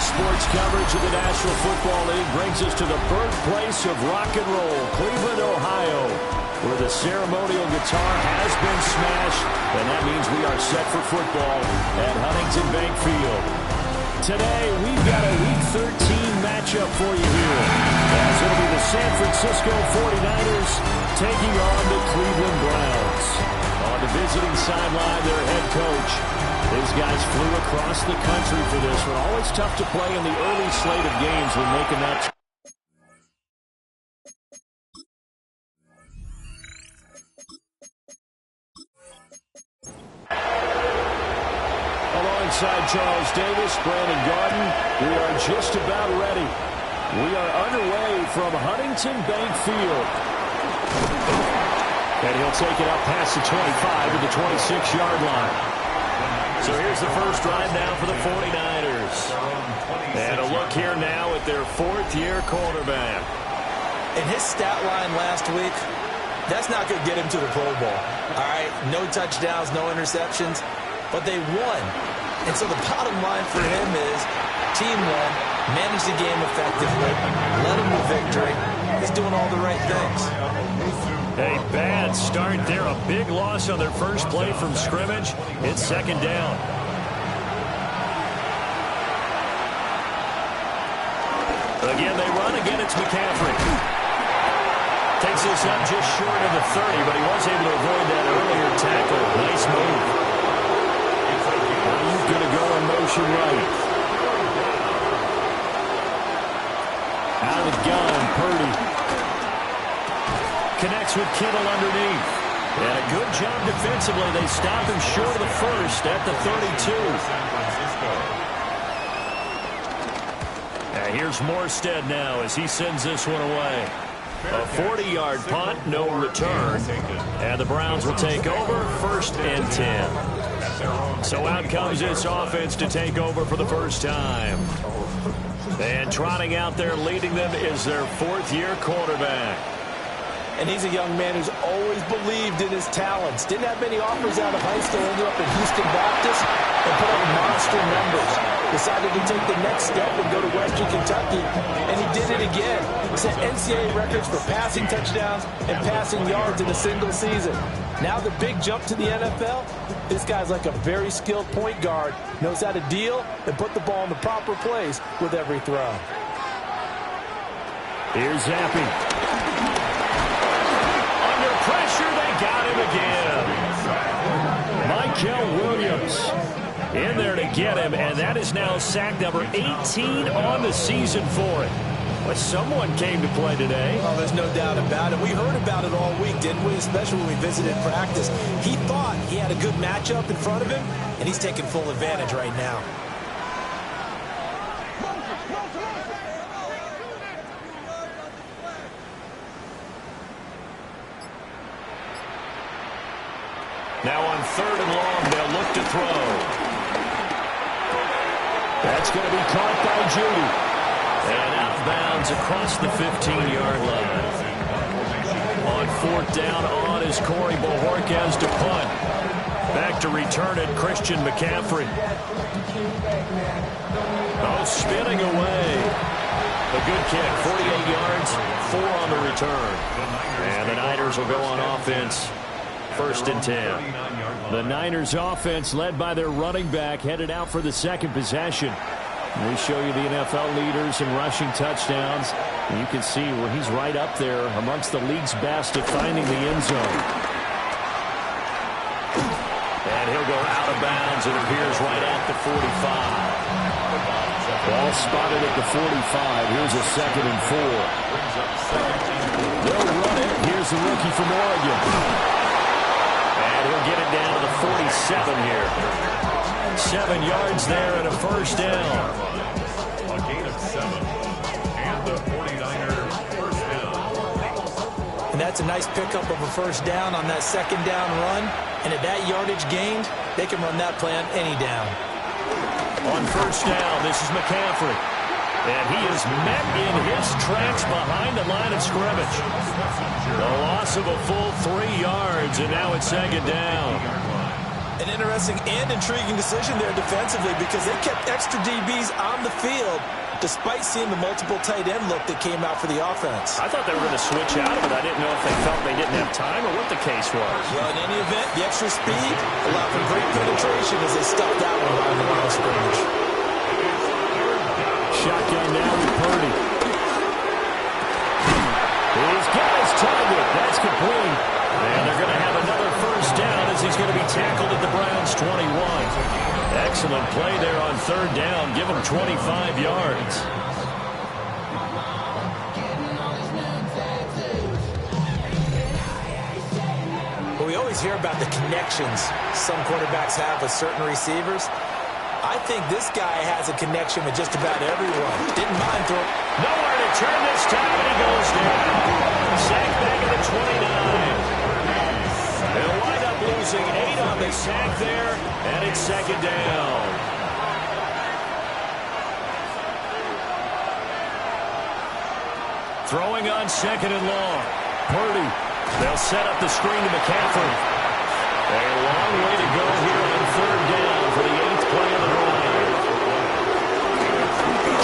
sports coverage of the National Football League brings us to the birthplace of rock and roll, Cleveland, Ohio, where the ceremonial guitar has been smashed, and that means we are set for football at Huntington Bank Field. Today, we've got a Week 13 matchup for you here, as it'll be the San Francisco 49ers taking on the Cleveland Browns. On the visiting sideline, their head coach. These guys flew across the country for this one. Always tough to play in the early slate of games when making that. Alongside Charles Davis, Brandon Garden, we are just about ready. We are underway from Huntington Bank Field. And he'll take it up past the 25 to the 26-yard line. So here's the first drive now for the 49ers. And a look here now at their fourth-year quarterback. In his stat line last week, that's not going to get him to the Pro Bowl. All right, no touchdowns, no interceptions, but they won. And so the bottom line for him is team won, managed the game effectively, led him to victory. He's doing all the right things. A bad start there. A big loss on their first play from scrimmage. It's second down. Again, they run. Again, it's McCaffrey. Takes this up just short of the 30, but he was able to avoid that earlier tackle. Nice move. He's going to go in motion right. Out of the gun, Purdy. Connects with Kittle underneath. And a good job defensively. They stop him short of the first at the 32. And here's Morstead now as he sends this one away. A 40-yard punt, no return. And the Browns will take over, first and 10. So out comes this offense to take over for the first time. And trotting out there leading them is their fourth-year quarterback. And he's a young man who's always believed in his talents. Didn't have many offers out of high school. Ended up at Houston Baptist and put up monster numbers. Decided to take the next step and go to Western Kentucky. And he did it again. Set NCAA records for passing touchdowns and passing yards in a single season. Now the big jump to the NFL. This guy's like a very skilled point guard. Knows how to deal and put the ball in the proper place with every throw. Here's Zappi. Pressure, they got him again. Michael Williams in there to get him, and that is now sack number 18 on the season for it. But someone came to play today. Oh, there's no doubt about it. We heard about it all week, didn't we? Especially when we visited practice. He thought he had a good matchup in front of him, and he's taking full advantage right now. Now on third and long, they'll look to throw. That's going to be caught by Judy. And out of bounds across the 15-yard line. On fourth down, on is Corey Bojorquez to punt. Back to return it, Christian McCaffrey. Oh, spinning away. A good kick, 48 yards, 4 on the return. And the Niners will go on offense. First and 10. The Niners offense led by their running back headed out for the second possession. We show you the NFL leaders in rushing touchdowns. And you can see where he's right up there amongst the league's best at finding the end zone. And he'll go out of bounds. It appears right at the 45. Ball spotted at the 45. Here's a second and 4. They'll run it. Here's the rookie from Oregon. And he'll get it down to the 47 here. 7 yards there and a first down. A gain of 7. And the 49ers first down. And that's a nice pickup of a first down on that second down run. And at that yardage gained, they can run that play on any down. On first down, this is McCaffrey. And he is met in his tracks behind the line of scrimmage. The loss of a full 3 yards, and now it's second down. An interesting and intriguing decision there defensively because they kept extra DBs on the field despite seeing the multiple tight end look that came out for the offense. I thought they were going to switch out of it. I didn't know if they felt they didn't have time or what the case was. Well, in any event, the extra speed allowed for great penetration as they stuffed that one behind the line of scrimmage. Shotgun now with Purdy. He's got his target. That's complete. And they're going to have another first down as he's going to be tackled at the Browns' 21. Excellent play there on third down. Give him 25 yards. Well, we always hear about the connections some quarterbacks have with certain receivers. I think this guy has a connection with just about everyone. Didn't mind throwing. Nowhere to turn this time, and he goes down. Sack back at the 29. They'll wind up losing 8 on the sack there, and it's second down. Throwing on second and long. Purdy. They'll set up the screen to McCaffrey. A long way to go here on third down for the 8th play of the drive.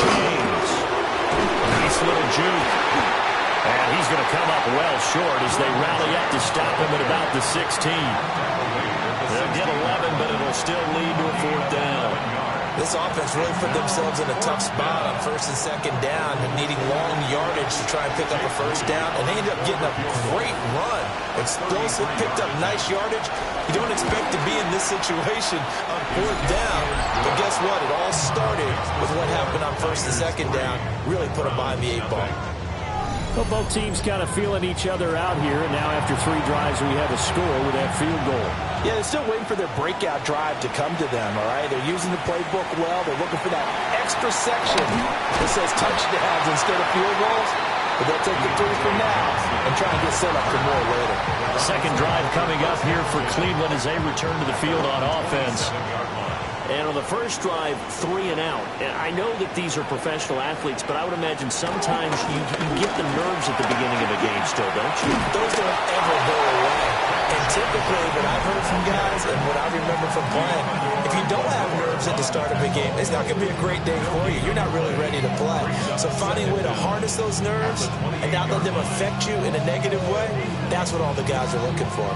James. Nice little juke. And he's going to come up well short as they rally up to stop him at about the 16. They'll get 11, but it'll still lead to a fourth down. This offense really put themselves in a tough spot on first and second down and needing long yardage to try and pick up a first down. And they ended up getting a great run. Explosive, picked up nice yardage. You don't expect to be in this situation on fourth down. But guess what? It all started with what happened on first and second down. Really put them behind the 8 ball. Well, both teams kind of feeling each other out here. And now after 3 drives, we have a score with that field goal. Yeah, they're still waiting for their breakout drive to come to them, all right? They're using the playbook well. They're looking for that extra section that says touchdowns instead of field goals. But they'll take the 3 for now and try and get set up for more later. Second drive coming up here for Cleveland as they return to the field on offense. And on the first drive, 3 and out. And I know that these are professional athletes, but I would imagine sometimes you get the nerves at the beginning of a game still, don't you? Those don't ever go away. And typically, what I've heard from guys and what I remember from playing, if you don't have nerves at the start of a game, it's not going to be a great day for you. You're not really ready to play. So finding a way to harness those nerves and not let them affect you in a negative way, that's what all the guys are looking for.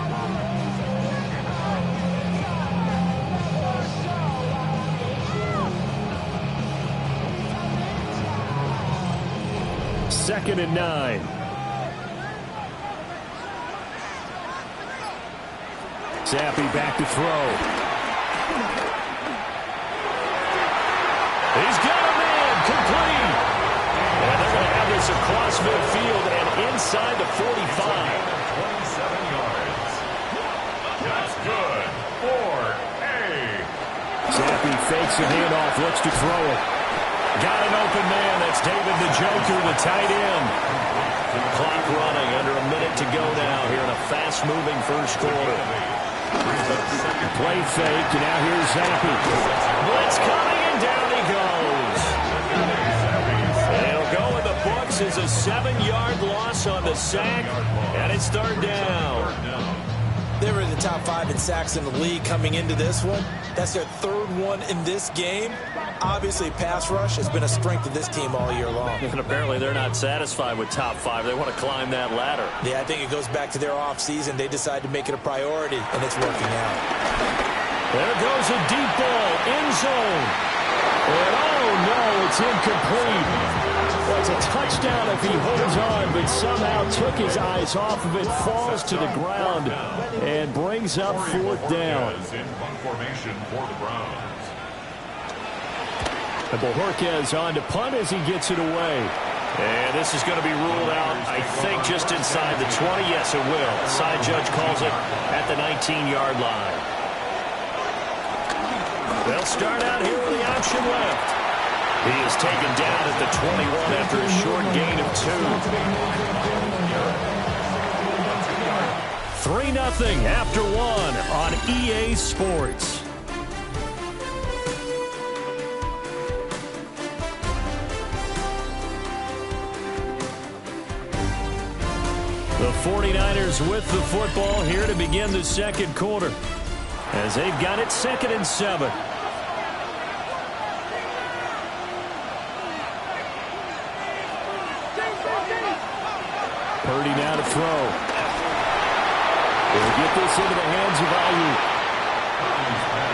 Second and 9. Zappi back to throw. He's got a man complete. And they're going to have this across midfield and inside the 45. 27 yards. That's good for A. Zappi fakes a handoff, looks to throw it. Got an open man. That's David the Joker, the tight end. Clock running, under a minute to go now here in a fast-moving first quarter. Play fake, and now here's Zappi. Blitz coming, and down he goes. It'll go in the books as a 7-yard loss on the sack, and it's third down. They were in the top 5 in sacks in the league coming into this one. That's their 3rd one in this game. Obviously, pass rush has been a strength of this team all year long. And apparently they're not satisfied with top 5. They want to climb that ladder. Yeah, I think it goes back to their offseason. They decided to make it a priority, and it's working out. There goes a deep ball, end zone. And oh no, it's incomplete. Well, it's a touchdown if he holds on, but somehow took his eyes off of it, falls to the ground, and brings up fourth down. In punt formation for the Browns. And Bojorquez on to punt as he gets it away. And this is going to be ruled out, I think, just inside the 20. Yes, it will. Side judge calls it at the 19-yard line. They'll start out here with the option left. He is taken down at the 21 after a short gain of 2. 3-0 after 1 on EA Sports. The 49ers with the football here to begin the second quarter. as they've got it 2nd and 7. Purdy now to throw. They'll get this into the hands of Ayuk.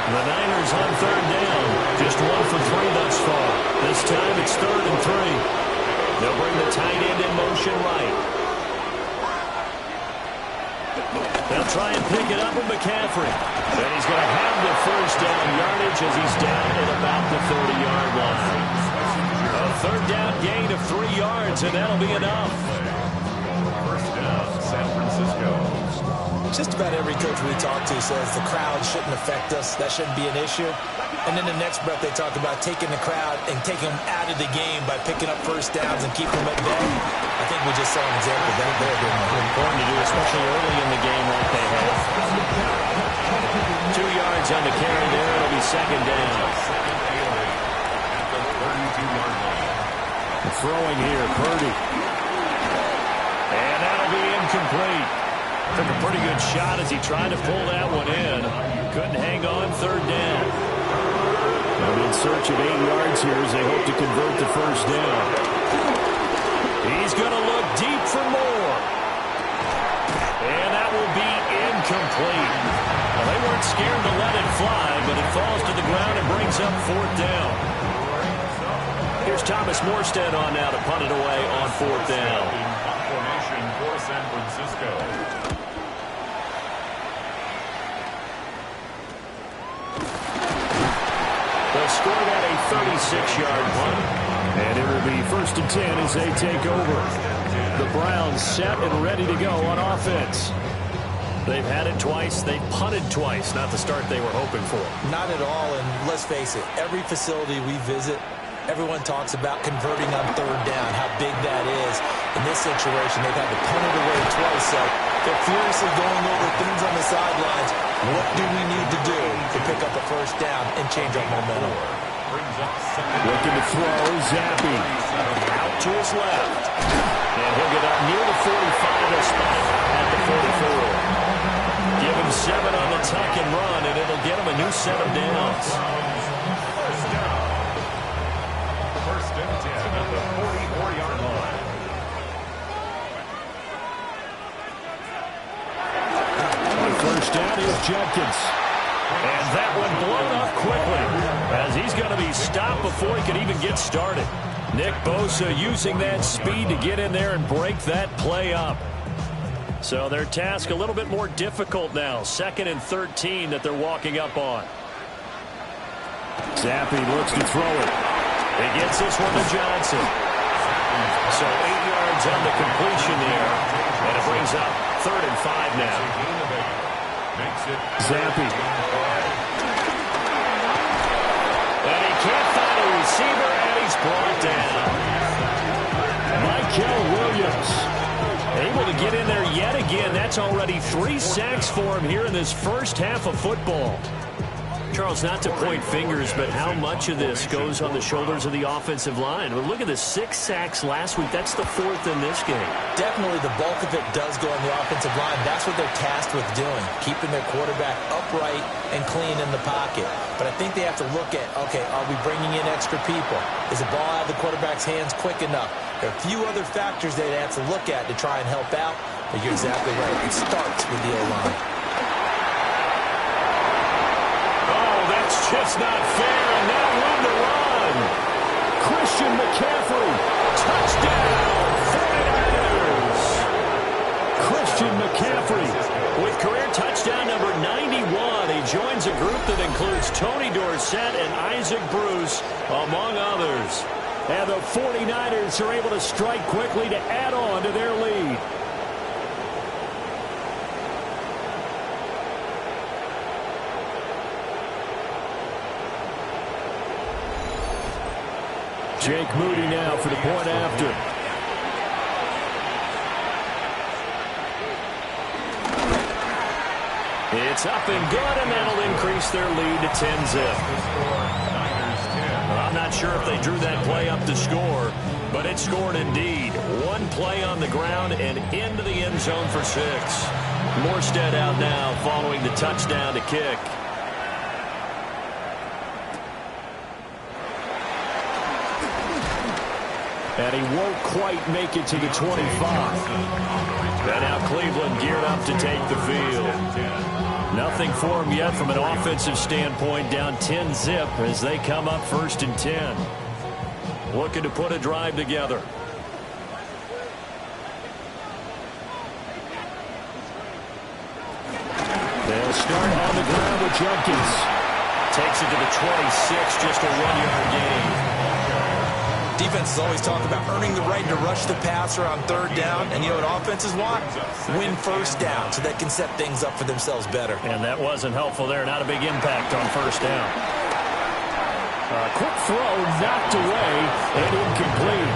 The Niners on 3rd down. Just 1 for 3 thus far. This time it's 3rd and 3. They'll bring the tight end in motion right. They'll try and pick it up with McCaffrey. And he's going to have the 1st down yardage as he's down at about the 30-yard line. A 3rd down gain of 3 yards, and that'll be enough. First down, San Francisco. Just about every coach we talk to says the crowd shouldn't affect us. That shouldn't be an issue. And then the next breath they talk about taking the crowd and taking them out of the game by picking up 1st downs and keeping them at bay. I think we just saw an example of that there. Important to do, especially early in the game like they have. 2 yards on the carry there. It'll be 2nd down. At the 32-yard line. Throwing here, Purdy. And that'll be incomplete. Took a pretty good shot as he tried to pull that one in. Couldn't hang on 3rd down. They'll be in search of 8 yards here as they hope to convert the 1st down. He's going to look deep for more. And that will be incomplete. Well, they weren't scared to let it fly, but it falls to the ground and brings up 4th down. Here's Thomas Morstead on now to punt it away on 4th down. Formation for San Francisco. They'll score that a 36-yard punt. And it will be 1st and 10 as they take over. The Browns set and ready to go on offense. They've had it twice. They've punted twice. Not the start they were hoping for. Not at all, and let's face it, every facility we visit, everyone talks about converting on 3rd down, how big that is. In this situation, they've had to punt it away twice, so they're furiously going over things on the sidelines. What do we need to do to pick up a 1st down and change our momentum? Looking to throw, Zappi. Out to his left. And he'll get up near the 45, a spot at the 44. Give him 7 on the tuck and run, and it'll get him a new set of downs. First down. 1st and 10 at the 44-yard line. On 1st down, here's Jenkins. And that one blown up quickly as he's going to be stopped before he can even get started. Nick Bosa using that speed to get in there and break that play up. So their task a little bit more difficult now. 2nd and 13 that they're walking up on. Zappi looks to throw it. He gets this one to Johnson. So 8 yards on the completion there. And it brings up 3rd and 5 now. Zappi. And he can't find a receiver, and he's brought down. Michael Williams able to get in there yet again. That's already 3 sacks for him here in this first half of football. Charles, not to point fingers, but how much of this goes on the shoulders of the offensive line? Well, look at the 6 sacks last week. That's the 4th in this game. Definitely the bulk of it does go on the offensive line. That's what they're tasked with doing, keeping their quarterback upright and clean in the pocket. But I think they have to look at, okay, are we bringing in extra people? Is the ball out of the quarterback's hands quick enough? There are a few other factors they have to look at to try and help out. But you're exactly right. It starts with the O-line. That's just not fair, and now on the run. Christian McCaffrey, touchdown, 49ers. Christian McCaffrey with career touchdown number 91. He joins a group that includes Tony Dorsett and Isaac Bruce, among others. And the 49ers are able to strike quickly to add on to their lead. Jake Moody now for the point after. It's up and good, and that'll increase their lead to 10-zip. I'm not sure if they drew that play up to score, but it scored indeed. 1 play on the ground and into the end zone for 6. Morstead out now following the touchdown to kick. And he won't quite make it to the 25. And now Cleveland geared up to take the field. Nothing for him yet from an offensive standpoint, down 10-zip as they come up 1st and 10. Looking to put a drive together. They'll start on the ground with Jenkins. Takes it to the 26, just a 1-yard gain. Defenses always talk about earning the right to rush the passer on 3rd down. And you know what offenses want? Win 1st down so they can set things up for themselves better. And that wasn't helpful there. Not a big impact on 1st down. Quick throw knocked away and incomplete.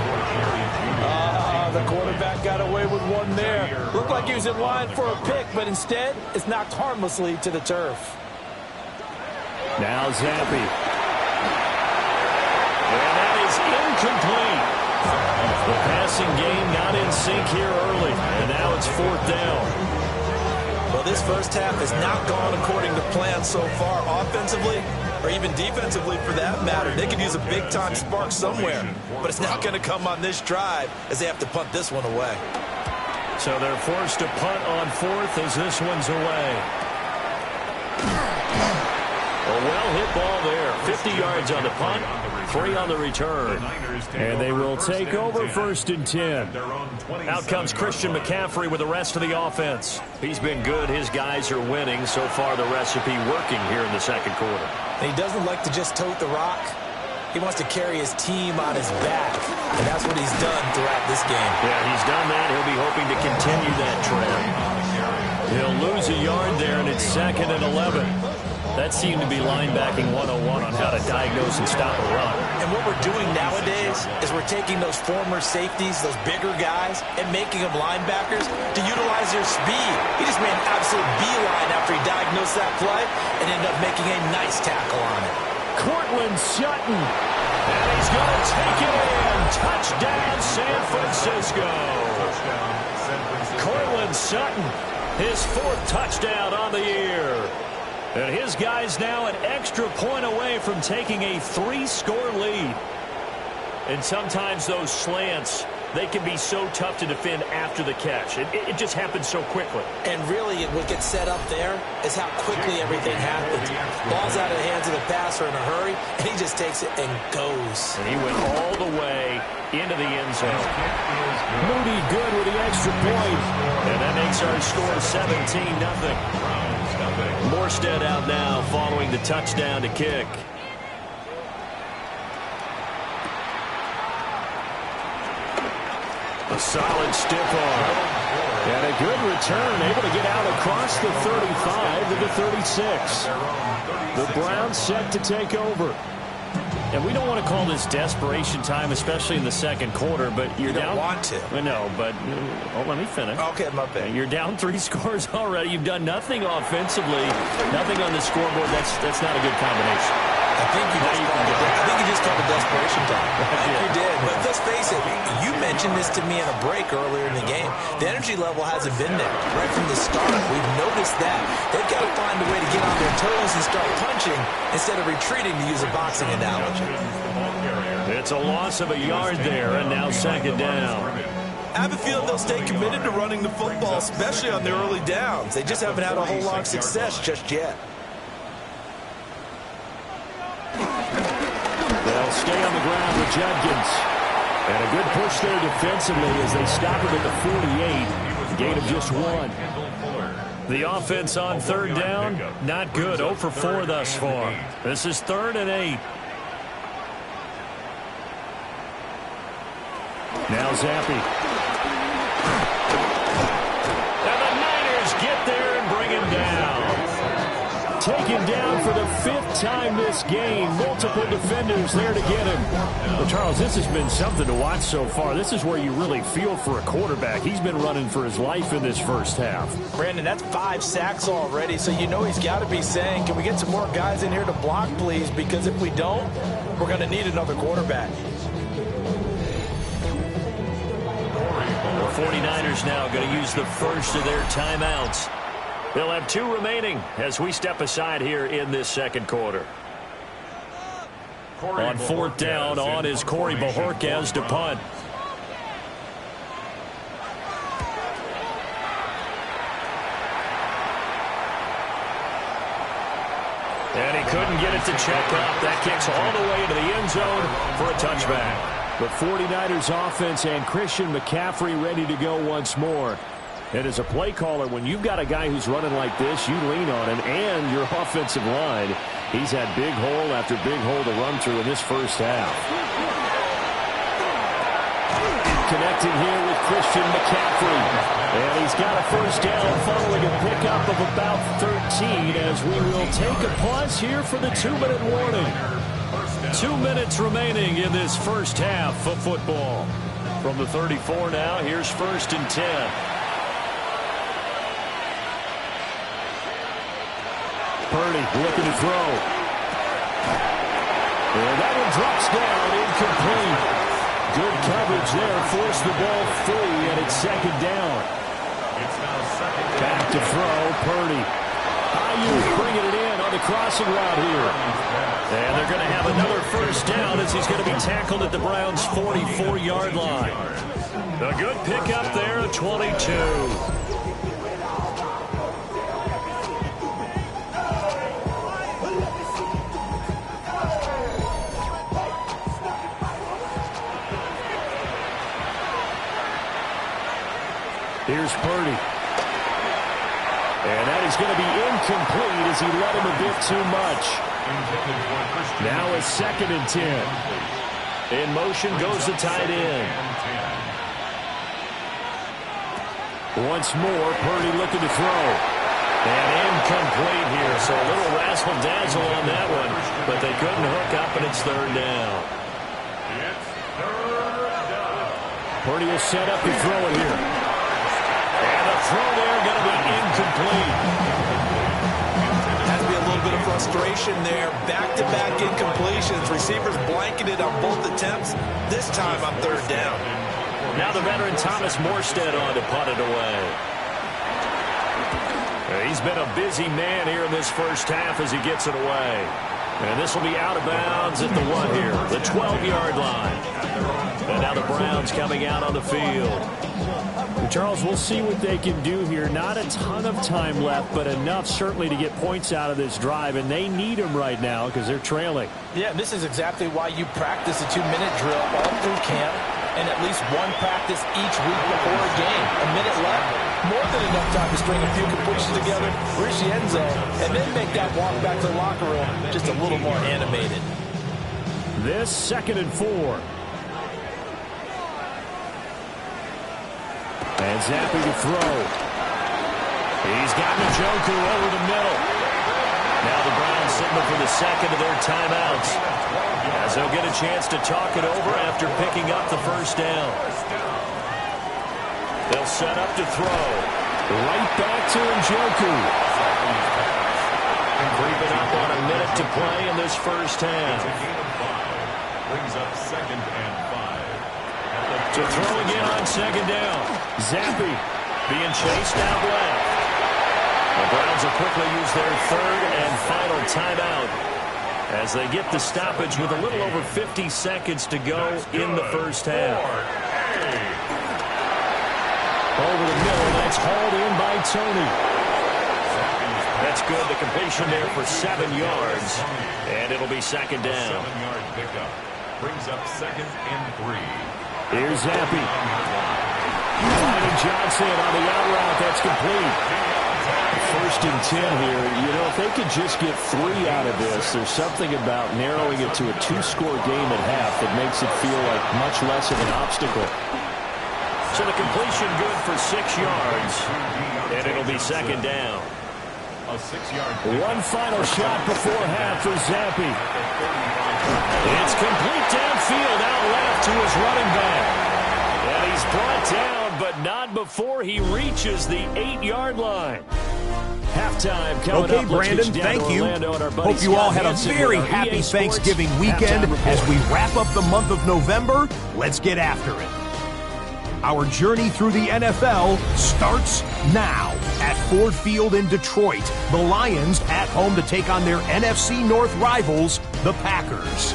The quarterback got away with one there. Looked like he was in line for a pick, but instead it's knocked harmlessly to the turf. Now Zappi. And that is incomplete. The passing game not in sync here early. And now it's 4th down. Well, this first half has not gone according to plan so far offensively, or even defensively for that matter. They could use a big-time spark somewhere, but it's not going to come on this drive as they have to punt this one away. So they're forced to punt on 4th as this one's away. A well-hit ball there. 50 yards on the punt, 3 on the return. And they will take over 1st and 10. Out comes Christian McCaffrey with the rest of the offense. He's been good. His guys are winning. So far, the recipe working here in the 2nd quarter. And he doesn't like to just tote the rock. He wants to carry his team on his back. And that's what he's done throughout this game. Yeah, he's done that. He'll be hoping to continue that trend. He'll lose a yard there, and it's 2nd and 11. That seemed to be linebacking 101 on how to diagnose and stop a run. And what we're doing nowadays is we're taking those former safeties, those bigger guys, and making them linebackers to utilize their speed. He just made an absolute beeline after he diagnosed that play and ended up making a nice tackle on it. Courtland Sutton. And he's going to take it in. Touchdown, San Francisco. Courtland Sutton, his 4th touchdown on the year. And his guys now an extra point away from taking a 3-score lead. And sometimes those slants, they can be so tough to defend after the catch. It just happens so quickly. And really, what gets set up there is how quickly everything happens. Ball's out of the hands of the passer in a hurry, and he just takes it and goes. And he went all the way into the end zone. Moody good with the extra point. And that makes our score 17-0. Morstead out now following the touchdown to kick. A solid stiff arm. And a good return, able to get out across the 35 to the 36. The Browns set to take over. And we don't want to call this desperation time, especially in the 2nd quarter, but you're down. You don't want to. No, but let me finish. Okay, my bad. You're down 3 scores already. You've done nothing offensively, nothing on the scoreboard. That's not a good combination. I think you just called it desperation time. You did. But let's face it, you mentioned this to me in a break earlier in the game. The energy level hasn't been there right from the start. We've noticed that. They've got to find a way to get on their toes and start punching instead of retreating, to use a boxing analogy. It's a loss of a yard there, and now 2nd down. I have a feeling they'll stay committed to running the football, especially on their early downs. They just haven't had a whole lot of success just yet. They'll stay on the ground with Jenkins. And a good push there defensively as they stop him at the 48. Gain of just 1. The offense on 3rd down, not good. 0 for 4 thus far. This is 3rd and 8. Now Zappi. And the Niners get there and bring him down. Taken down for the 5th time this game. Multiple defenders there to get him. Well, Charles, this has been something to watch so far. This is where you really feel for a quarterback. He's been running for his life in this first half. Brandon, that's 5 sacks already, so you know he's got to be saying, can we get some more guys in here to block, please? Because if we don't, we're going to need another quarterback. The 49ers now going to use the first of their timeouts. They'll have 2 remaining as we step aside here in this 2nd quarter. On 4th down, on is Corey Bojorquez to punt. couldn't get it to check up. That kicks all the way into the end zone for a touchback. The 49ers offense and Christian McCaffrey ready to go once more. And as a play caller, when you've got a guy who's running like this, you lean on him and your offensive line. He's had big hole after big hole to run through in this first half. Connecting here with Christian McCaffrey. And he's got a first down following a pickup of about 13 as we will take a pause here for the 2-minute warning. 2 minutes remaining in this first half of football. From the 34 now, here's 1st and 10. Purdy looking to throw. And that one drops down, incomplete. Good coverage there, forced the ball free, and it's 2nd down. Back to throw, Purdy. Ayuk bringing it in on the crossing route here. And they're going to have another first down as he's going to be tackled at the Browns' 44-yard line. A good pickup there at 22. Here's Purdy. And that is going to be incomplete as he let him a bit too much. Now a 2nd and 10. In motion goes the tight end. Once more, Purdy looking to throw. And incomplete here. So a little razzle-dazzle on that one. But they couldn't hook up, and it's 3rd down. Purdy will set up to throw it here. And the throw there going to be incomplete. Has to be a little bit of frustration there. Back-to-back incompletions. Receivers blanketed on both attempts. This time on 3rd down. Now the veteran Thomas Morstead on to punt it away. He's been a busy man here in this first half as he gets it away. And this will be out of bounds at the what here? The 12-yard line. And now the Browns coming out on the field. Charles, we'll see what they can do here. Not a ton of time left, but enough certainly to get points out of this drive, and they need them right now because they're trailing. Yeah, this is exactly why you practice a 2-minute drill all through camp and at least one practice each week before a game. A minute left, more than enough time to string a few completions together, reach the end zone, and then make that walk back to the locker room just a little more animated. This 2nd and 4. And Zappi to throw. He's got Njoku over the middle. Now the Browns signal for the 2nd of their timeouts, as they'll get a chance to talk it over after picking up the first down. They'll set up to throw. Right back to Njoku. Creeping up on a minute to play in this first half. Brings up 2nd and 5. To throw again on 2nd down. Zappi being chased out left. The Browns will quickly use their 3rd and final timeout as they get the stoppage with a little over 50 seconds to go in the first half. Over the middle, that's hauled in by Tony. That's good. The completion there for 7 yards, and it'll be 2nd down. 7-yard pickup. Brings up 2nd and 3. Here's Zappi. Finding Johnson on the out route. That's complete. 1st and 10 here. You know, if they could just get 3 out of this, there's something about narrowing it to a 2-score game at half that makes it feel like much less of an obstacle. So the completion good for 6 yards, and it'll be 2nd down. A 6-yard. One final shot before half for Zappi. It's complete downfield, out left to his running back. And he's brought down, but not before he reaches the 8-yard line. Halftime coming okay, up. Brandon, thank you. Hope you all had a very happy Thanksgiving weekend. As we wrap up the month of November, let's get after it. Our journey through the NFL starts now at Ford Field in Detroit. The Lions at home to take on their NFC North rivals, the Packers.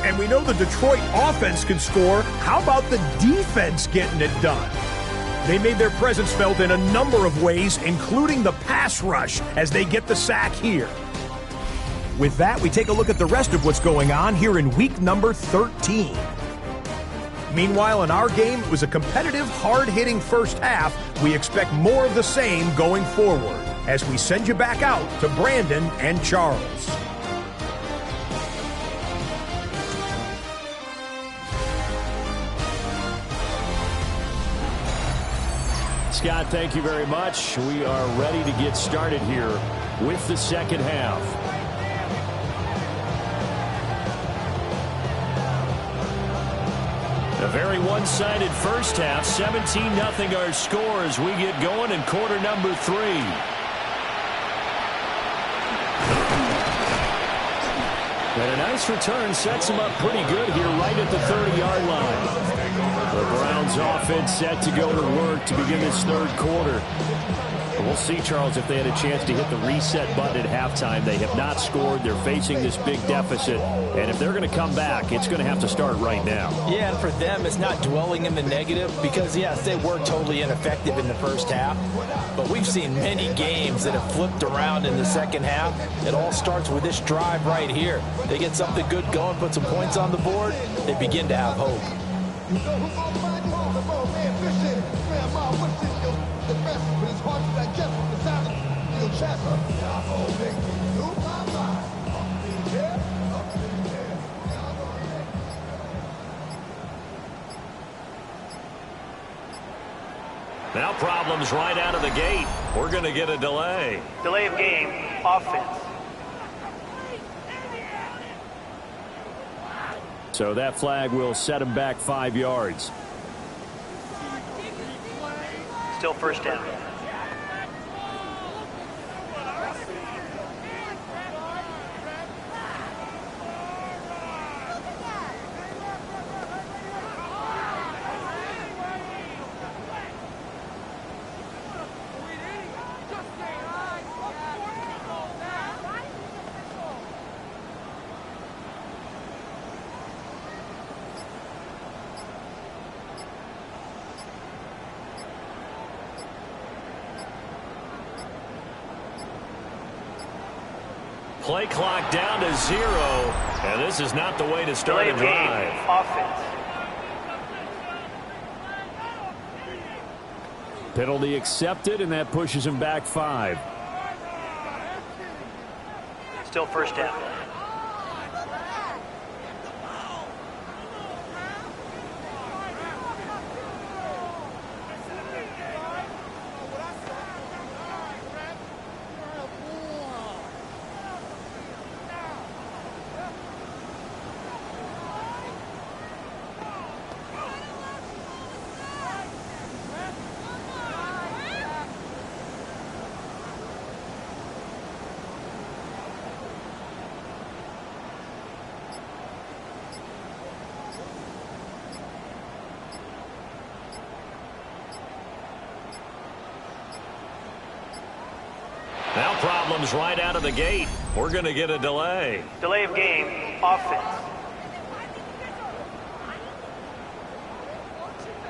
And we know the Detroit offense can score. How about the defense getting it done? They made their presence felt in a number of ways, including the pass rush as they get the sack here. With that, we take a look at the rest of what's going on here in week number 13. Meanwhile, in our game, it was a competitive, hard-hitting first half. We expect more of the same going forward as we send you back out to Brandon and Charles. Scott, thank you very much. We are ready to get started here with the second half. A very one-sided first half. 17-0 our score as we get going in quarter number 3. And a nice return sets them up pretty good here right at the 30-yard line. The Browns offense set to go to work to begin this third quarter. We'll see, Charles, if they had a chance to hit the reset button at halftime. They have not scored. They're facing this big deficit. And if they're going to come back, it's going to have to start right now. Yeah, and for them, it's not dwelling in the negative because, yes, they were totally ineffective in the first half. But we've seen many games that have flipped around in the second half. It all starts with this drive right here. They get something good going, put some points on the board, they begin to have hope. Now problems right out of the gate. We're going to get a delay. Delay of game, offense. So that flag will set him back 5 yards. Still first down. Play clock down to 0. And this is not the way to start a drive. Offense. Penalty accepted, and that pushes him back 5. Still first down. Now problems right out of the gate. We're going to get a delay. Delay of game, offense.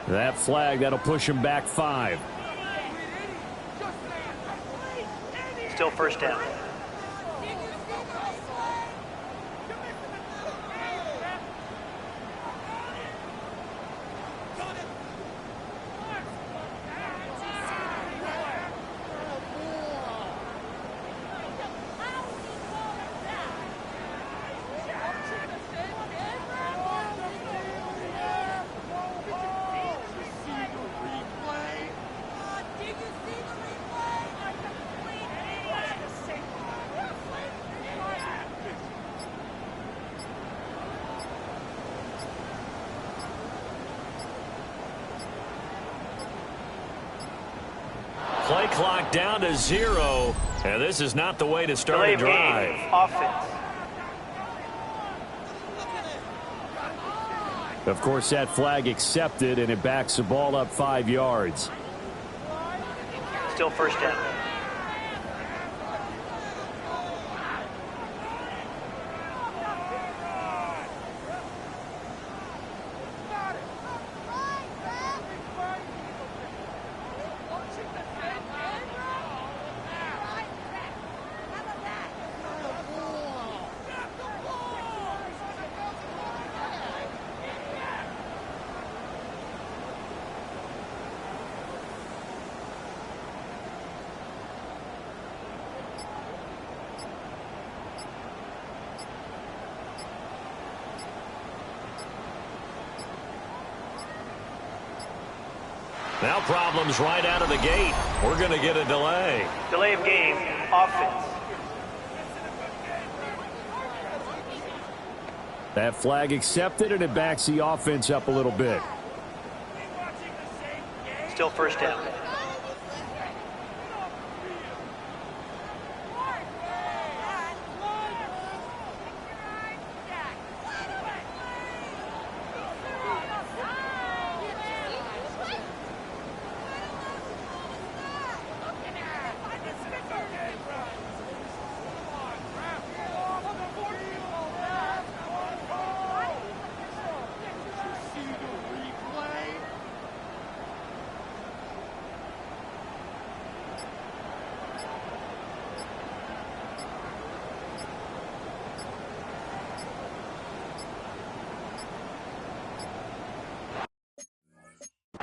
That flag, that'll push him back 5. Still first down. Play clock down to 0. And this is not the way to start Delay a drive. Game, offense. Of course, that flag accepted, and it backs the ball up 5 yards. Still first down. Now problems right out of the gate. We're going to get a delay. Delay of game, offense. That flag accepted, and it backs the offense up a little bit. Still first down.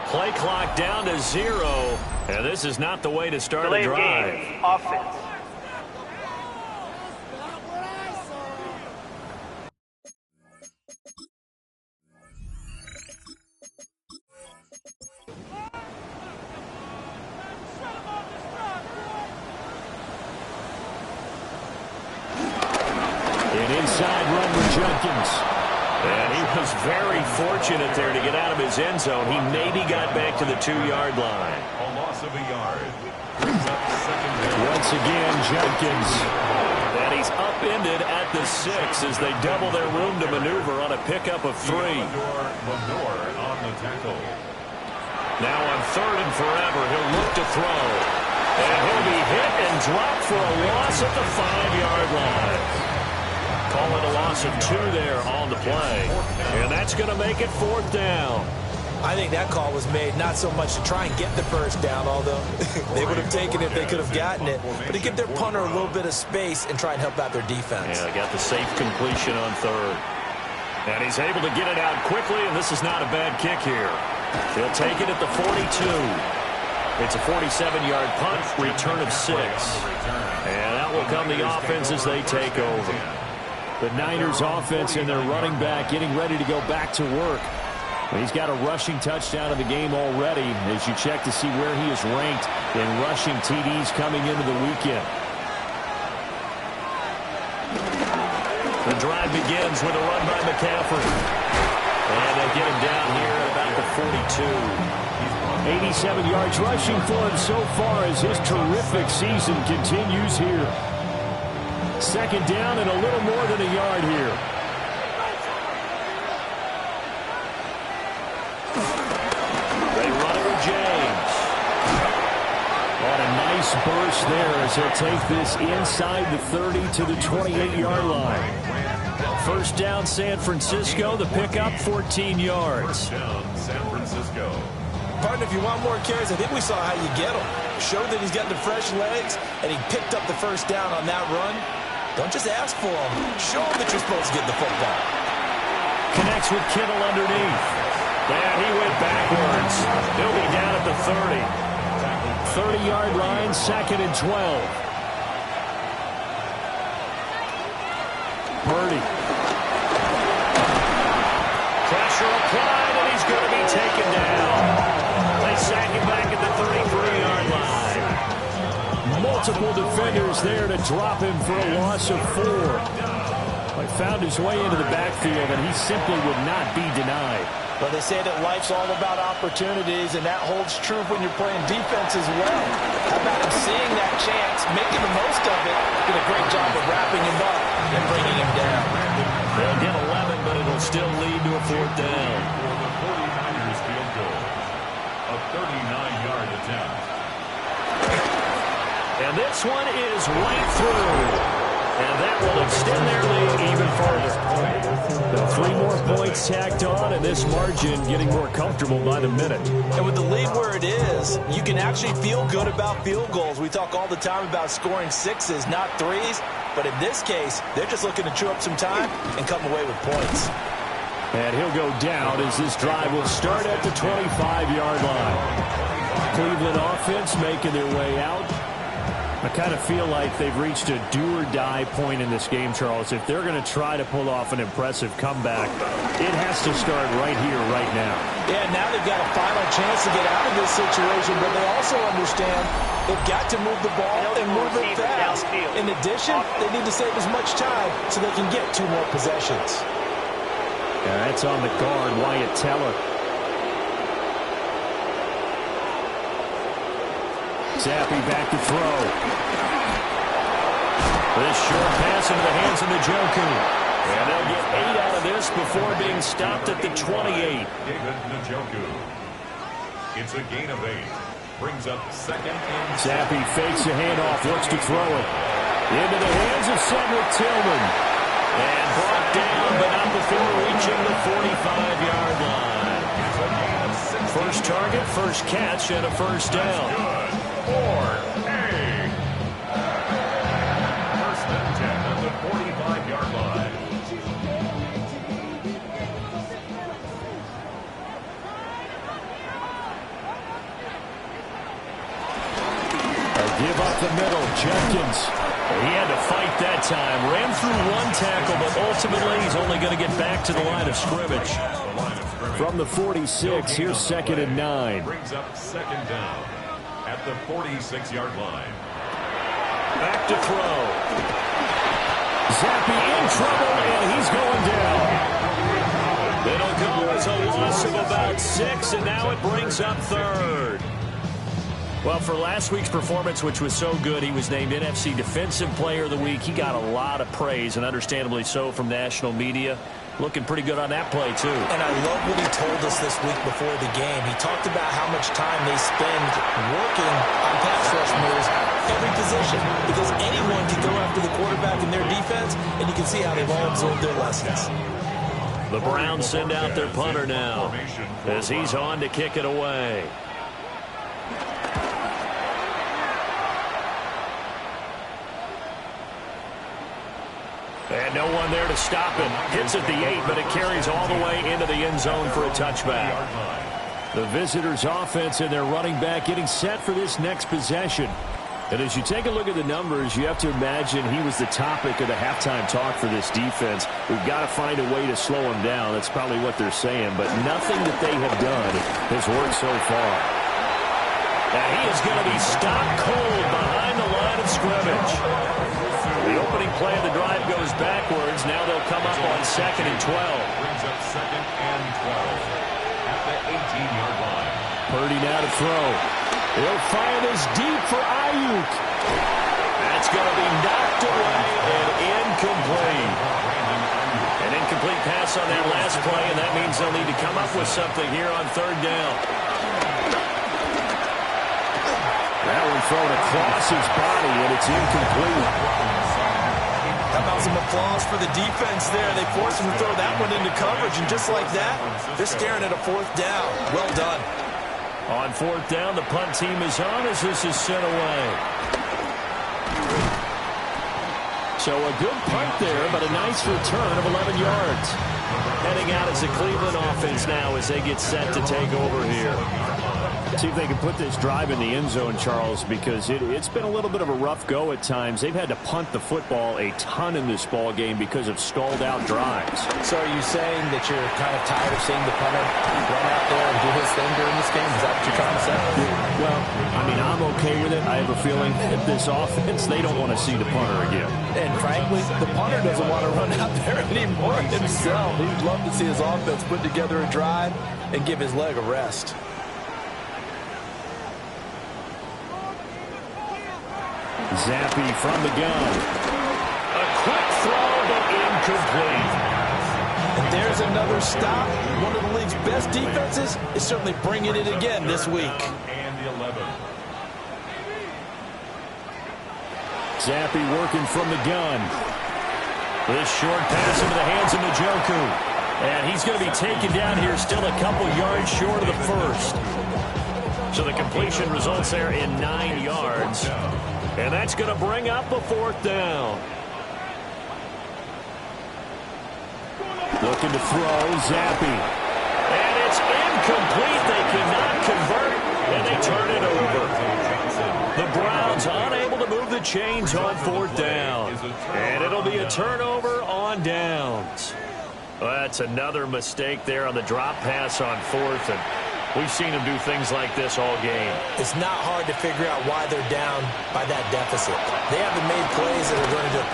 Play clock down to 0, and this is not the way to start Delay a drive. game, offense. An inside run with Jenkins. And he was very fortunate there to get out of his end zone. He maybe got back to the 2-yard line. A loss of a yard. Brings up second down. Once again, Jenkins. And he's upended at the 6 as they double their room to maneuver on a pickup of 3. Lenore on the tackle. Now on 3rd and forever, he'll look to throw. And he'll be hit and dropped for a loss at the 5-yard line. Call it a loss of 2 there on the play. And that's going to make it 4th down. I think that call was made not so much to try and get the first down, although they would have taken it if they could have gotten it, but to give their punter a little bit of space and try and help out their defense. Yeah, got the safe completion on 3rd. And he's able to get it out quickly, and this is not a bad kick here. He'll take it at the 42. It's a 47-yard punt, return of 6. And that will come the offense as they take over. The Niners offense and their running back getting ready to go back to work. And he's got a rushing touchdown in the game already as you check to see where he is ranked in rushing TDs coming into the weekend. The drive begins with a run by McCaffrey. And they get him down here at about the 42. 87 yards rushing for him so far as his terrific season continues here. 2nd down and a little more than a yard here. They run it with James. On a nice burst there as he'll take this inside the 30 to the 28-yard line. 1st down, San Francisco. The pickup, 14 yards. Down, San Francisco. Partner, if you want more carries, I think we saw how you get him. Showed that he's got the fresh legs, and he picked up the 1st down on that run. Don't just ask for him. Show him that you're supposed to get the football. Connects with Kittle underneath. And he went backwards. He'll be down at the 30. 30-yard line, 2nd and 12. Purdy. Pressure applied, and he's going to be taken down. They sack him back at the 33-yard line. Multiple defenders there to drop him for a loss of 4. He found his way into the backfield, and he simply would not be denied. But they say that life's all about opportunities, and that holds true when you're playing defense as well. How about him seeing that chance, making the most of it, did a great job of wrapping him up and bringing him down. They'll get 11, but it'll still lead to a 4th down. For the 49ers field goal. A 39-yard attempt. And this one is right through. And that will extend their lead even further. The 3 more points tacked on, and this margin getting more comfortable by the minute. And with the lead where it is, you can actually feel good about field goals. We talk all the time about scoring 6s, not 3s. But in this case, they're just looking to chew up some time and come away with points. And he'll go down as this drive will start at the 25-yard line. Cleveland offense making their way out. I kind of feel like they've reached a do-or-die point in this game, Charles. If they're going to try to pull off an impressive comeback, it has to start right here, right now. Yeah, now they've got a final chance to get out of this situation, but they also understand they've got to move the ball and move it fast. In addition, they need to save as much time so they can get 2 more possessions. Yeah, that's on the guard, Wyatt Teller. Zappi back to throw. This short pass into the hands of Njoku. And they'll get 8 out of this before being stopped at the 28. David Njoku. It's a gain of 8. Brings up 2nd and Zappi fakes a handoff, looks to throw it. Into the hands of Cedric Tillman. And brought down, but not before reaching the 45-yard line. It's a gain of 6. First target, first catch, and a first down. Good. 4-8. First and 10 at the 45-yard line. Give up the middle, Jenkins. He had to fight that time. Ran through 1 tackle, but ultimately he's only going to get back to the line of scrimmage. From the 46, here's 2nd and 9. Brings up 2nd down at the 46-yard line. Back to throw. Zappi in trouble, and he's going down. It'll go as a loss of about 6, and now it brings up 3rd. Well, for last week's performance, which was so good, he was named NFC Defensive Player of the Week. He got a lot of praise, and understandably so, from national media. Looking pretty good on that play, too. And I love what he told us this week before the game. He talked about how much time they spend working on pass rush moves, every position, because anyone can go after the quarterback in their defense, and you can see how they've all absorbed their lessons. The Browns send out their punter now as he's on to kick it away. And no one there to stop him. Hits at the 8, but it carries all the way into the end zone for a touchback. The visitors' offense and their running back getting set for this next possession. And as you take a look at the numbers, you have to imagine he was the topic of the halftime talk for this defense. We've got to find a way to slow him down. That's probably what they're saying. But nothing that they have done has worked so far. And he is going to be stopped cold behind the line of scrimmage. The opening play of the drive goes backwards. Now they'll come up on 2nd and 12. Brings up 2nd and 12 at the 18-yard line. Purdy now to throw. He'll fire this deep for Ayuk. That's going to be knocked away and incomplete. An incomplete pass on that last play, and that means they'll need to come up with something here on 3rd down. That one thrown across his body, and it's incomplete. How about some applause for the defense there? They forced him to throw that one into coverage, and just like that, they're staring at a 4th down. Well done. On 4th down, the punt team is on as this is sent away. So a good punt there, but a nice return of 11 yards. Heading out as the Cleveland offense now as they get set to take over here. See if they can put this drive in the end zone, Charles, because it's been a little bit of a rough go at times. They've had to punt the football a ton in this ball game because of stalled-out drives. So are you saying that you're kind of tired of seeing the punter run out there and do his thing during this game? Is that what you're trying to say? Well, I mean, I'm okay with it. I have a feeling that this offense, they don't want to see the punter again. And frankly, the punter doesn't want to run out there anymore himself. He'd love to see his offense put together a drive and give his leg a rest. Zappi from the gun. A quick throw, but incomplete. And there's another stop. One of the league's best defenses is certainly bringing it again this week. And 11. Zappi working from the gun. This short pass into the hands of Njoku. And he's going to be taken down here still a couple yards short of the first. So the completion results there in 9 yards. And that's going to bring up a 4th down. Looking to throw, Zappi. And it's incomplete. They cannot convert, and they turn it over. The Browns unable to move the chains on 4th down. And it'll be a turnover on downs. Well, that's another mistake there on the drop pass on 4th. And we've seen them do things like this all game. It's not hard to figure out why they're down by that deficit. They haven't made plays that are going to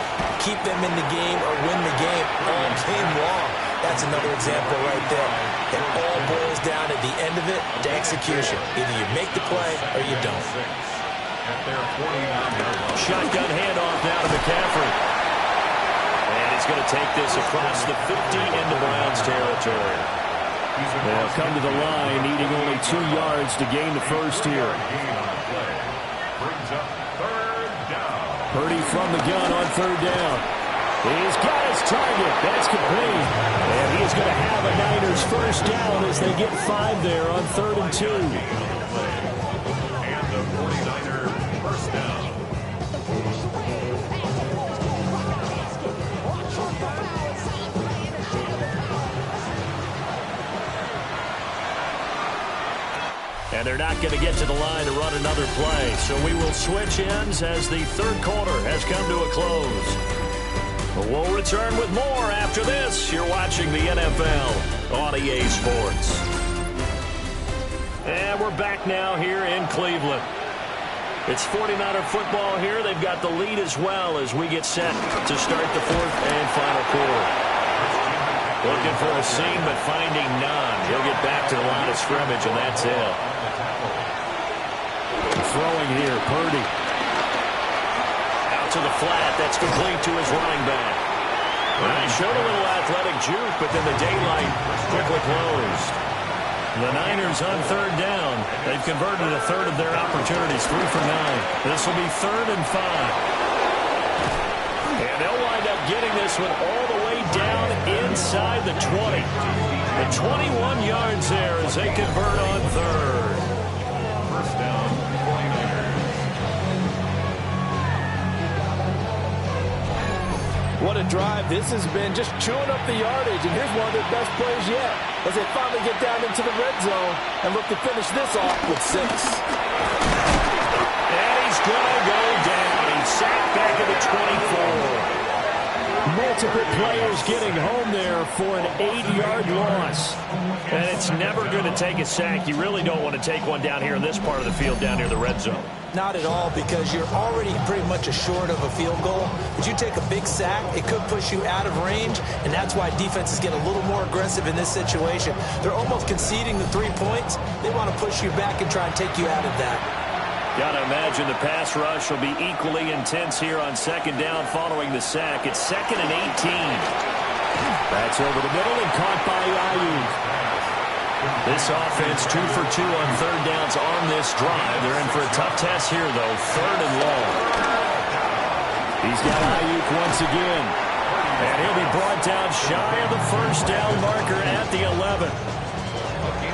keep them in the game or win the game all game long. That's another example right there. It all boils down at the end of it to execution. Either you make the play or you don't. Shotgun handoff now to McCaffrey. And he's going to take this across the 50 into Browns territory. They'll come to the line, needing only 2 yards to gain the first here. Purdy from the gun on 3rd down. He's got his target. That's complete. And he's going to have a Niners first down as they get 5 there on 3rd and 2. And the 49er first down. And they're not going to get to the line to run another play. So we will switch ends as the 3rd quarter has come to a close. But we'll return with more after this. You're watching the NFL on EA Sports. And we're back now here in Cleveland. It's 49er football here. They've got the lead as well as we get set to start the 4th and final quarter. Looking for a seam, but finding none. He'll get back to the line of scrimmage, and that's it. Throwing here, Purdy. Out to the flat. That's complete to his running back. Well, he showed a little athletic juke, but then the daylight quickly closed. The Niners on 3rd down. They've converted a 1/3 of their opportunities, 3 for 9. This will be 3rd and 5. And they'll wind up getting this one all the way down inside the 20. The 21 yards there as they convert on 3rd. First down, 49ers. What a drive this has been, just chewing up the yardage. And here's one of their best plays yet as they finally get down into the red zone and look to finish this off with 6. And he's going to go down. He's sacked back at the 24. Multiple players getting home there for an 8-yard loss. And it's never going to take a sack. You really don't want to take one down here in this part of the field down near the red zone. Not at all, because you're already pretty much assured of a field goal. But you take a big sack, it could push you out of range, and that's why defenses get a little more aggressive in this situation. They're almost conceding the 3 points. They want to push you back and try and take you out of that. Got to imagine the pass rush will be equally intense here on 2nd down following the sack. It's 2nd and 18. That's over the middle and caught by Ayuk. This offense 2 for 2 on 3rd downs on this drive. They're in for a tough test here, though. 3rd and long. He's got Ayuk once again. And he'll be brought down shy of the first down marker at the 11.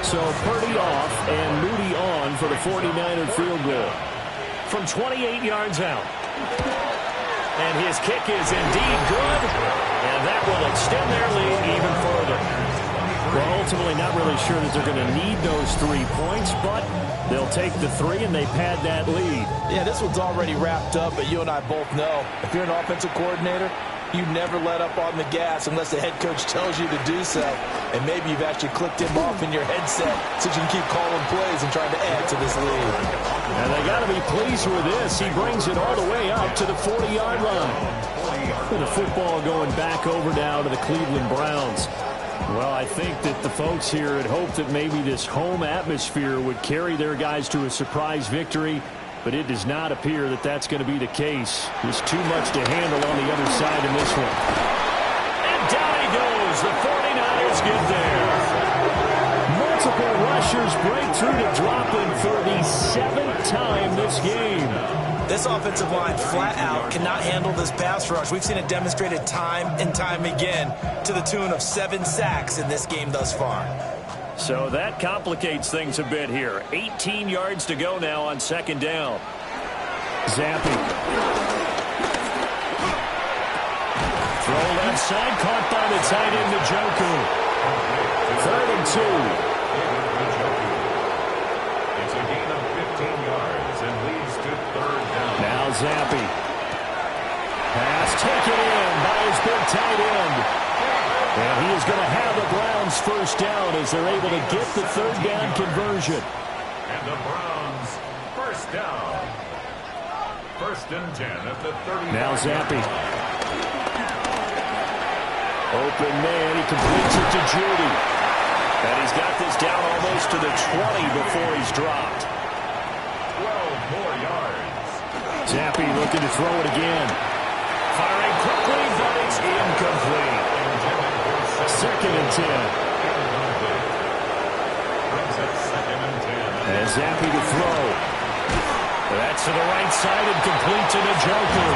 So Purdy off and Moody on for the 49er field goal. From 28 yards out. And his kick is indeed good. And that will extend their lead even further. Well, ultimately not really sure that they're going to need those 3 points, but they'll take the 3 and they pad that lead. Yeah, this one's already wrapped up, but you and I both know if you're an offensive coordinator, you never let up on the gas unless the head coach tells you to do so. And maybe you've actually clicked him off in your headset so you can keep calling plays and trying to add to this lead. And they got to be pleased with this. He brings it all the way up to the 40-yard line. With the football going back over now to the Cleveland Browns. Well, I think that the folks here had hoped that maybe this home atmosphere would carry their guys to a surprise victory. But it does not appear that that's going to be the case. There's too much to handle on the other side in this one. And down he goes. The 49ers get there. Multiple rushers break through to drop him for the 7th time this game. This offensive line flat out cannot handle this pass rush. We've seen it demonstrated time and time again to the tune of 7 sacks in this game thus far. So that complicates things a bit here. 18 yards to go now on 2nd down. Zappi. Throw left side, caught by the tight end, Njoku. 3rd and 2. It's a gain of around 15 yards and leads to third down. Now Zappi. Pass taken in by his big tight end. And he is going to have the Browns first down as they're able to get the third down conversion. And the Browns first down. First and 10 at the 35. Now Zappi. Open man. He completes it to Judy. And he's got this down almost to the 20 before he's dropped. 12 more yards. Zappi looking to throw it again. Firing quickly, but it's incomplete. Second and 10. Brings up second and 10. And Zappi to throw. That's to the right side and complete to the Joker.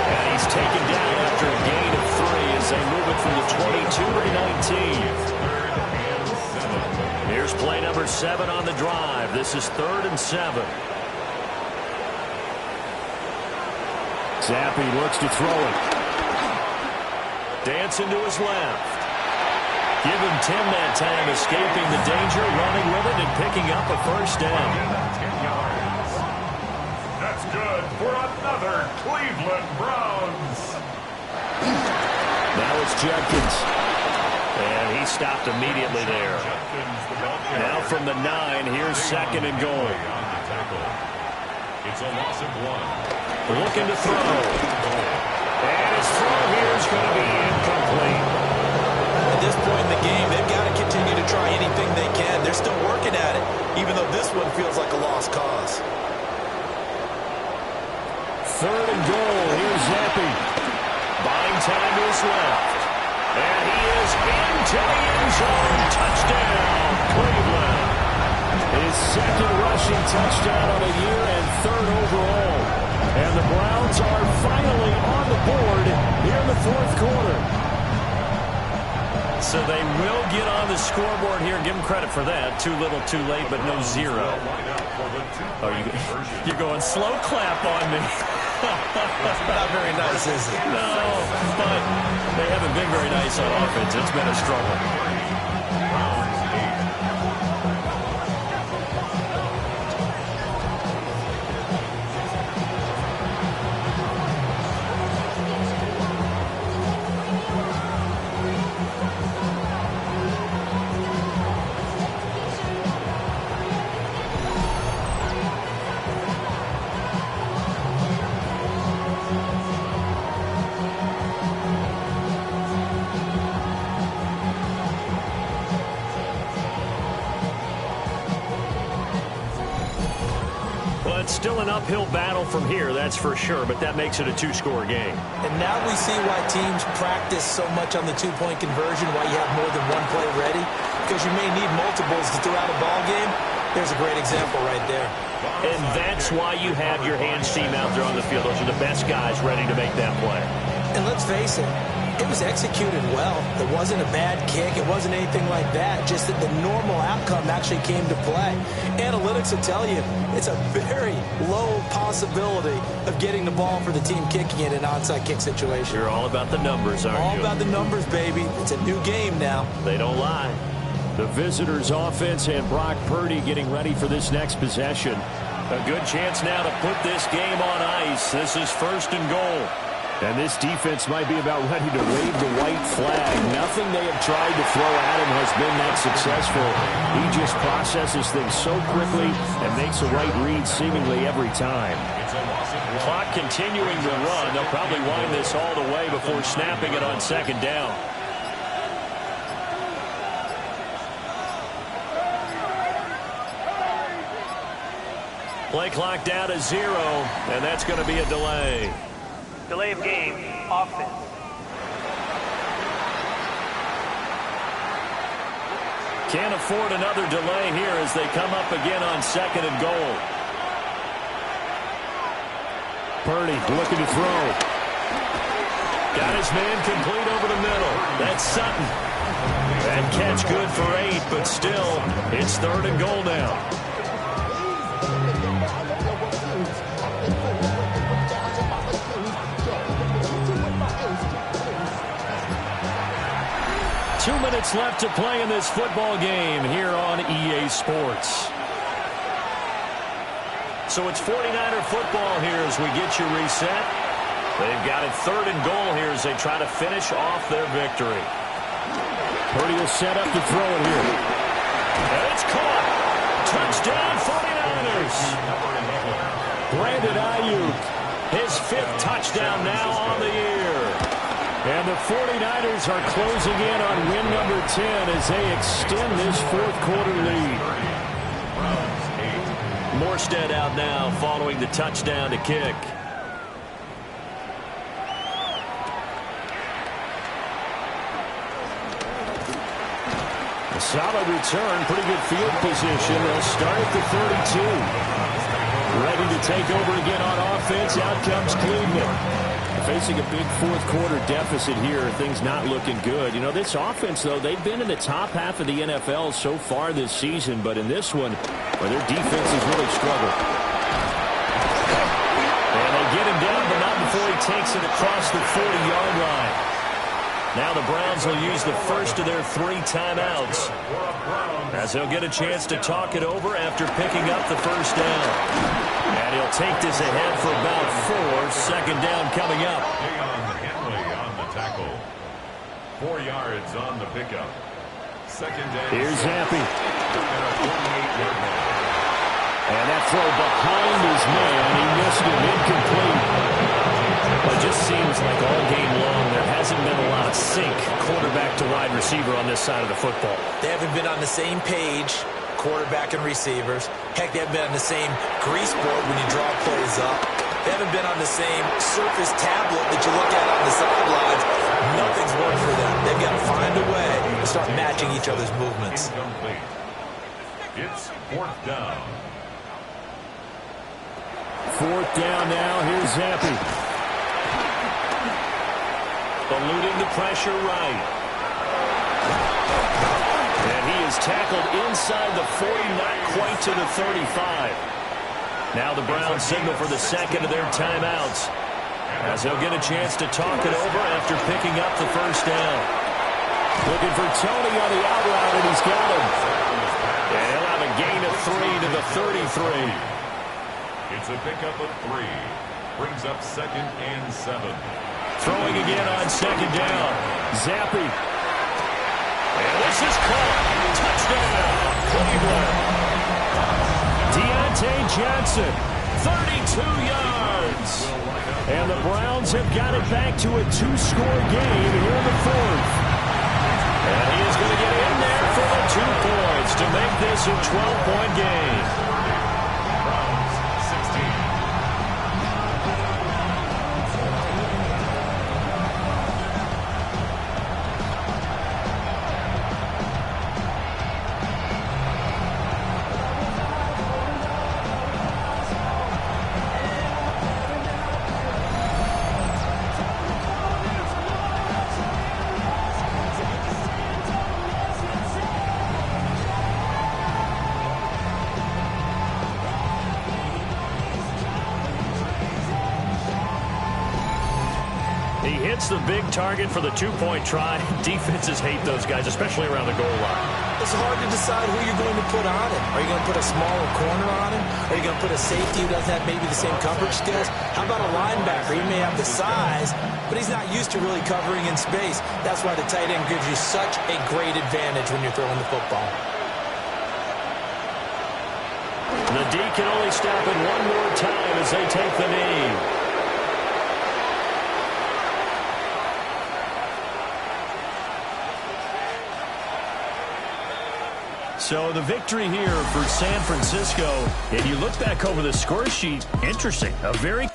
And he's taken down after a gain of 3 as they move it from the 22 to the 19. Here's play number 7 on the drive. This is 3rd and 7. Zappi looks to throw it. Dancing to his left. Give him 10 that time, escaping the danger, running with it, and picking up a first down. 10 yards. That's good for another Cleveland Browns. Now it's Judkins. And he stopped immediately there. Now from the 9, here's second and goal. It's a loss of 1. Looking to throw. And his throw here is going to be incomplete. At this point in the game, they've got to continue to try anything they can. They're still working at it, even though this one feels like a lost cause. Third and goal. Here's Zappi. Buying time to his left. And he is into the end zone. Touchdown, Cleveland. His second rushing touchdown on the year and 3rd overall. And the Browns are finally on the board here in the 4th quarter. So they will get on the scoreboard here. Give them credit for that. Too little, too late, but no 0. Oh, you're going slow clap on me. Not very nice, is it? No, but they haven't been very nice on offense. It's been a struggle. Still an uphill battle from here, that's for sure, but that makes it a 2-score game. And now we see why teams practice so much on the 2-point conversion, why you have more than one play ready, because you may need multiples to throw out a ball game. There's a great example right there. And that's why you have your hands team out there on the field. Those are the best guys ready to make that play. And let's face it, it was executed well. It wasn't a bad kick. It wasn't anything like that. Just that the normal outcome actually came to play. Analytics will tell you it's a very low possibility of getting the ball for the team kicking it in an onside kick situation. You're all about the numbers, aren't you? All about the numbers, baby. It's a new game now. They don't lie. The visitors' offense and Brock Purdy getting ready for this next possession. A good chance now to put this game on ice. This is 1st and goal. And this defense might be about ready to wave the white flag. Nothing they have tried to throw at him has been that successful. He just processes things so quickly and makes the right read seemingly every time. Clock continuing to run. They'll probably wind this all the way before snapping it on 2nd down. Play clock down to 0, and that's going to be a delay. Delay of game, offense. Can't afford another delay here as they come up again on 2nd and goal. Purdy looking to throw. Got his man complete over the middle. That's Sutton. That catch good for 8, but still, it's 3rd and goal now. Two minutes left to play in this football game here on EA Sports. So it's 49er football here as we get you reset. They've got it 3rd and goal here as they try to finish off their victory. Purdy will set up to throw it here. And it's caught. Touchdown 49ers. Brandon Ayuk, His 5th touchdown now on the year. and the 49ers are closing in on win number 10 as they extend this 4th quarter lead. Morstead out now following the touchdown to kick. A solid return, pretty good field position. They'll start at the 32. Ready to take over again on offense. Out comes Cleveland. Facing a big 4th quarter deficit here. Things not looking good. You know, this offense, though, they've been in the top half of the NFL so far this season. But in this one, well, their defense has really struggled. And they get him down, but not before he takes it across the 40-yard line. Now the Browns will use the first of their 3 timeouts, as they'll get a chance to talk it over after picking up the first down. And he'll take this ahead for about 4. Second down coming up. Henley on the tackle. 4 yards on the pickup. Second down. Here's Zappy. And that throw behind his man. He missed it, incomplete. Well, it just seems like all game long there hasn't been a lot of sync quarterback to wide receiver on this side of the football. They haven't been on the same page, quarterback and receivers. Heck, they haven't been on the same grease board when you draw plays up. They haven't been on the same surface tablet that you look at on the sidelines. Nothing's worked for them. They've got to find a way to start matching each other's movements. Incomplete. It's 4th down. 4th down now. Here's Zappy. Eluding the pressure right. And he is tackled inside the 40, not quite to the 35. Now the Browns signal for the second of their timeouts, as they'll get a chance to talk it over after picking up the first down. Looking for Tony on the out route, and he's got him. And he'll have a gain of 3 to the 33. It's a pickup of 3. Brings up 2nd and 7. Throwing again on second down. Zappy. And this is caught. Touchdown, Cleveland. Deontay Johnson, 32 yards. and the Browns have got it back to a 2-score game here in the 4th. And he is going to get in there for the 2 points to make this a 12-point game. He hits the big target for the 2-point try. Defenses hate those guys, especially around the goal line. It's hard to decide who you're going to put on him. Are you going to put a smaller corner on him? Are you going to put a safety who doesn't have maybe the same coverage skills? How about a linebacker? He may have the size, but he's not used to really covering in space. That's why the tight end gives you such a great advantage when you're throwing the football. The D can only stop it one more time as they take the knee. So the victory here for San Francisco, and you look back over the score sheet, interesting. A very